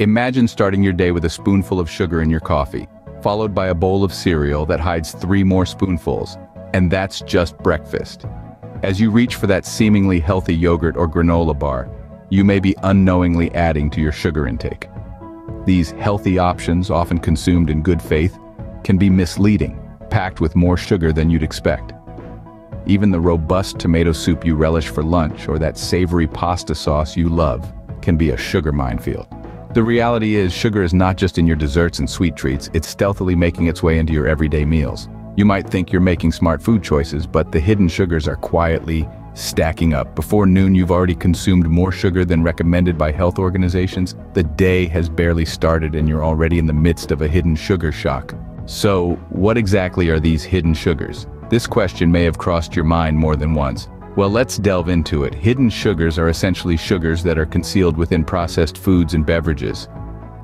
Imagine starting your day with a spoonful of sugar in your coffee, followed by a bowl of cereal that hides 3 more spoonfuls, and that's just breakfast. As you reach for that seemingly healthy yogurt or granola bar, you may be unknowingly adding to your sugar intake. These healthy options, often consumed in good faith, can be misleading, packed with more sugar than you'd expect. Even the robust tomato soup you relish for lunch or that savory pasta sauce you love can be a sugar minefield. The reality is, sugar is not just in your desserts and sweet treats, it's stealthily making its way into your everyday meals. You might think you're making smart food choices, but the hidden sugars are quietly stacking up. Before noon, you've already consumed more sugar than recommended by health organizations. The day has barely started and you're already in the midst of a hidden sugar shock. So, what exactly are these hidden sugars? This question may have crossed your mind more than once. Well, let's delve into it. Hidden sugars are essentially sugars that are concealed within processed foods and beverages.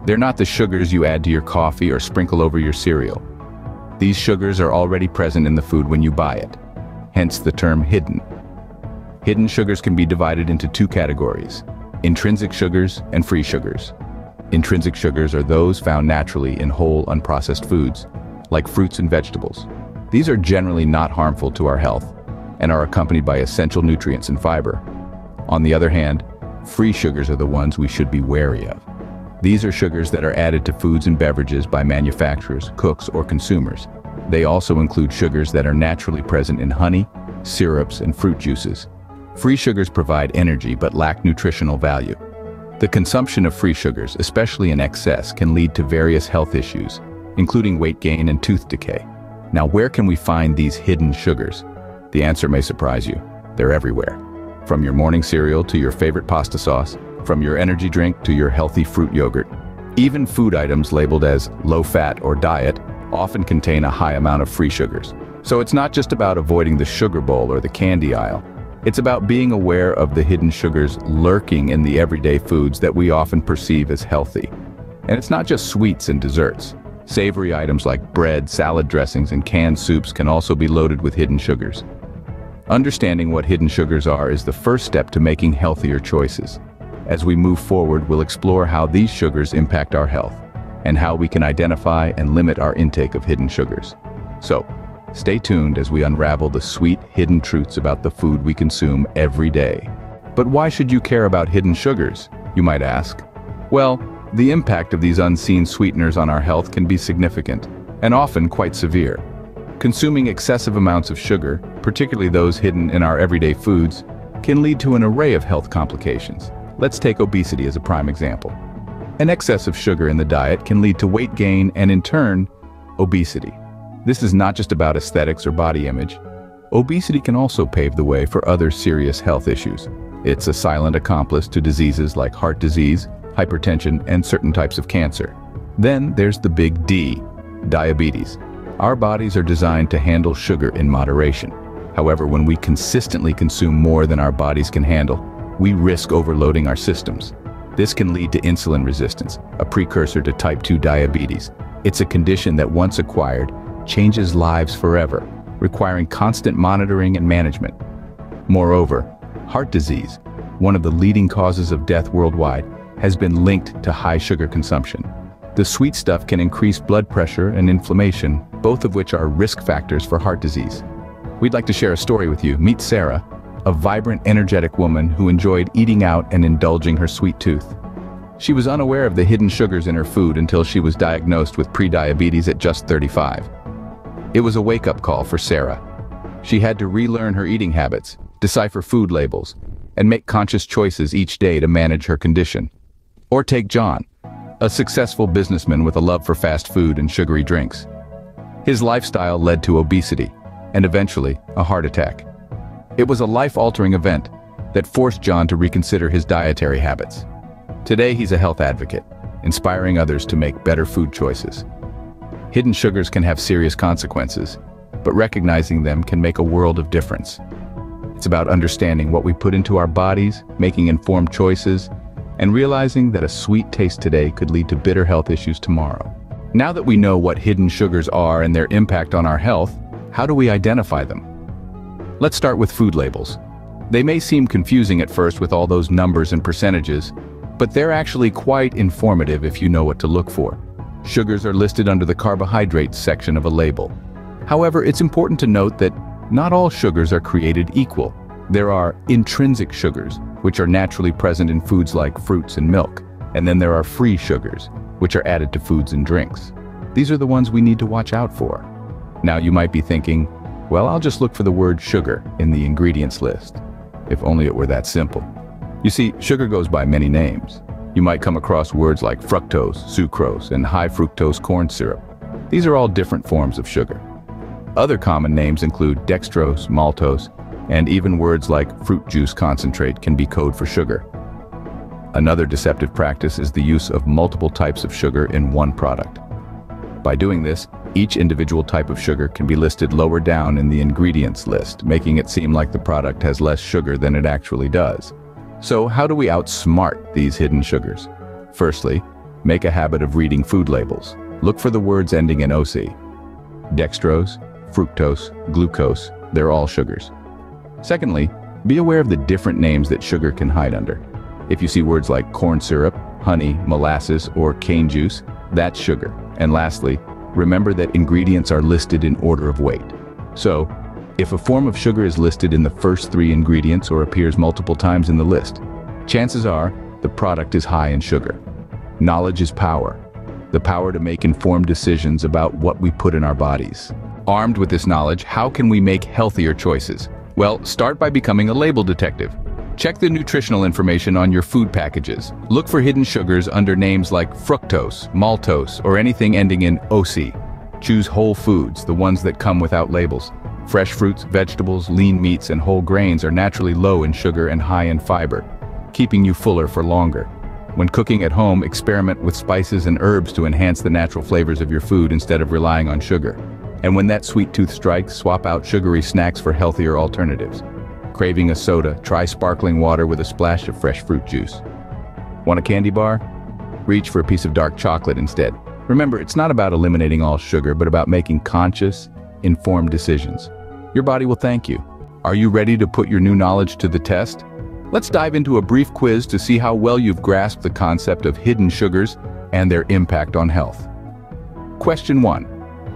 They're not the sugars you add to your coffee or sprinkle over your cereal. These sugars are already present in the food when you buy it, hence the term hidden. Hidden sugars can be divided into 2 categories: intrinsic sugars and free sugars. Intrinsic sugars are those found naturally in whole, unprocessed foods, like fruits and vegetables. These are generally not harmful to our health and are accompanied by essential nutrients and fiber. On the other hand, free sugars are the ones we should be wary of. These are sugars that are added to foods and beverages by manufacturers, cooks, or consumers. They also include sugars that are naturally present in honey, syrups, and fruit juices. Free sugars provide energy but lack nutritional value. The consumption of free sugars, especially in excess, can lead to various health issues, including weight gain and tooth decay. Now, where can we find these hidden sugars? The answer may surprise you. They're everywhere. From your morning cereal to your favorite pasta sauce, from your energy drink to your healthy fruit yogurt. Even food items labeled as low-fat or diet often contain a high amount of free sugars. So it's not just about avoiding the sugar bowl or the candy aisle. It's about being aware of the hidden sugars lurking in the everyday foods that we often perceive as healthy. And it's not just sweets and desserts. Savory items like bread, salad dressings, and canned soups can also be loaded with hidden sugars. Understanding what hidden sugars are is the first step to making healthier choices. As we move forward, we'll explore how these sugars impact our health and how we can identify and limit our intake of hidden sugars. So, stay tuned as we unravel the sweet, hidden truths about the food we consume every day. But why should you care about hidden sugars, you might ask? Well, the impact of these unseen sweeteners on our health can be significant and often quite severe. Consuming excessive amounts of sugar, particularly those hidden in our everyday foods, can lead to an array of health complications. Let's take obesity as a prime example. An excess of sugar in the diet can lead to weight gain and, in turn, obesity. This is not just about aesthetics or body image. Obesity can also pave the way for other serious health issues. It's a silent accomplice to diseases like heart disease, hypertension, and certain types of cancer. Then there's the big D, diabetes. Our bodies are designed to handle sugar in moderation. However, when we consistently consume more than our bodies can handle, we risk overloading our systems. This can lead to insulin resistance, a precursor to type 2 diabetes. It's a condition that, once acquired, changes lives forever, requiring constant monitoring and management. Moreover, heart disease, one of the leading causes of death worldwide, has been linked to high sugar consumption. The sweet stuff can increase blood pressure and inflammation, both of which are risk factors for heart disease. We'd like to share a story with you. Meet Sarah, a vibrant, energetic woman who enjoyed eating out and indulging her sweet tooth. She was unaware of the hidden sugars in her food until she was diagnosed with prediabetes at just 35. It was a wake-up call for Sarah. She had to relearn her eating habits, decipher food labels, and make conscious choices each day to manage her condition. Or take John, a successful businessman with a love for fast food and sugary drinks. His lifestyle led to obesity, and eventually, a heart attack. It was a life-altering event that forced John to reconsider his dietary habits. Today, he's a health advocate, inspiring others to make better food choices. Hidden sugars can have serious consequences, but recognizing them can make a world of difference. It's about understanding what we put into our bodies, making informed choices, and realizing that a sweet taste today could lead to bitter health issues tomorrow. Now that we know what hidden sugars are and their impact on our health, how do we identify them? Let's start with food labels. They may seem confusing at first with all those numbers and percentages, But they're actually quite informative if you know what to look for. Sugars are listed under the carbohydrates section of a label. However, it's important to note that not all sugars are created equal. There are intrinsic sugars, which are naturally present in foods like fruits and milk. And then there are free sugars, which are added to foods and drinks. These are the ones we need to watch out for. Now you might be thinking, well, I'll just look for the word sugar in the ingredients list. If only it were that simple. You see, sugar goes by many names. You might come across words like fructose, sucrose, and high fructose corn syrup. These are all different forms of sugar. Other common names include dextrose, maltose, and even words like fruit juice concentrate can be code for sugar. Another deceptive practice is the use of multiple types of sugar in one product. By doing this, each individual type of sugar can be listed lower down in the ingredients list, making it seem like the product has less sugar than it actually does. So how do we outsmart these hidden sugars? Firstly, make a habit of reading food labels. Look for the words ending in OC. Dextrose, fructose, glucose, they're all sugars. Secondly, be aware of the different names that sugar can hide under. If you see words like corn syrup, honey, molasses, or cane juice, that's sugar. And lastly, remember that ingredients are listed in order of weight. So, if a form of sugar is listed in the first 3 ingredients or appears multiple times in the list, chances are the product is high in sugar. Knowledge is power. The power to make informed decisions about what we put in our bodies. Armed with this knowledge, how can we make healthier choices? Well, start by becoming a label detective. Check the nutritional information on your food packages. Look for hidden sugars under names like fructose, maltose, or anything ending in OC. Choose whole foods, the ones that come without labels. Fresh fruits, vegetables, lean meats, and whole grains are naturally low in sugar and high in fiber, keeping you fuller for longer. When cooking at home, experiment with spices and herbs to enhance the natural flavors of your food instead of relying on sugar. And when that sweet tooth strikes, swap out sugary snacks for healthier alternatives. Craving a soda, try sparkling water with a splash of fresh fruit juice. Want a candy bar? Reach for a piece of dark chocolate instead. Remember, it's not about eliminating all sugar, but about making conscious, informed decisions. Your body will thank you. Are you ready to put your new knowledge to the test? Let's dive into a brief quiz to see how well you've grasped the concept of hidden sugars and their impact on health. Question 1.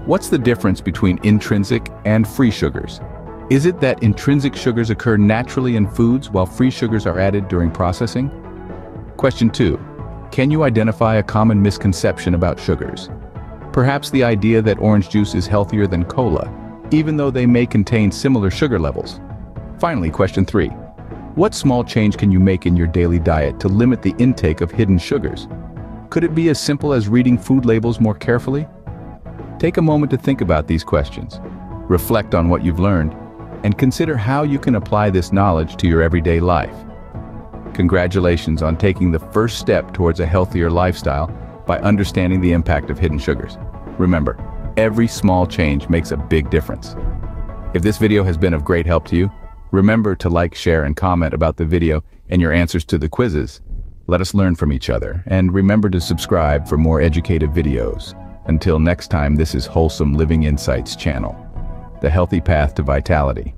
What's the difference between intrinsic and free sugars? Is it that intrinsic sugars occur naturally in foods while free sugars are added during processing? Question 2. Can you identify a common misconception about sugars? Perhaps the idea that orange juice is healthier than cola, even though they may contain similar sugar levels. Finally, question 3. What small change can you make in your daily diet to limit the intake of hidden sugars? Could it be as simple as reading food labels more carefully? Take a moment to think about these questions. Reflect on what you've learned, and consider how you can apply this knowledge to your everyday life. Congratulations on taking the first step towards a healthier lifestyle by understanding the impact of hidden sugars. Remember, every small change makes a big difference. If this video has been of great help to you, remember to like, share, and comment about the video and your answers to the quizzes. Let us learn from each other, and remember to subscribe for more educative videos. Until next time, this is Wholesome Living Insights channel, the healthy path to vitality.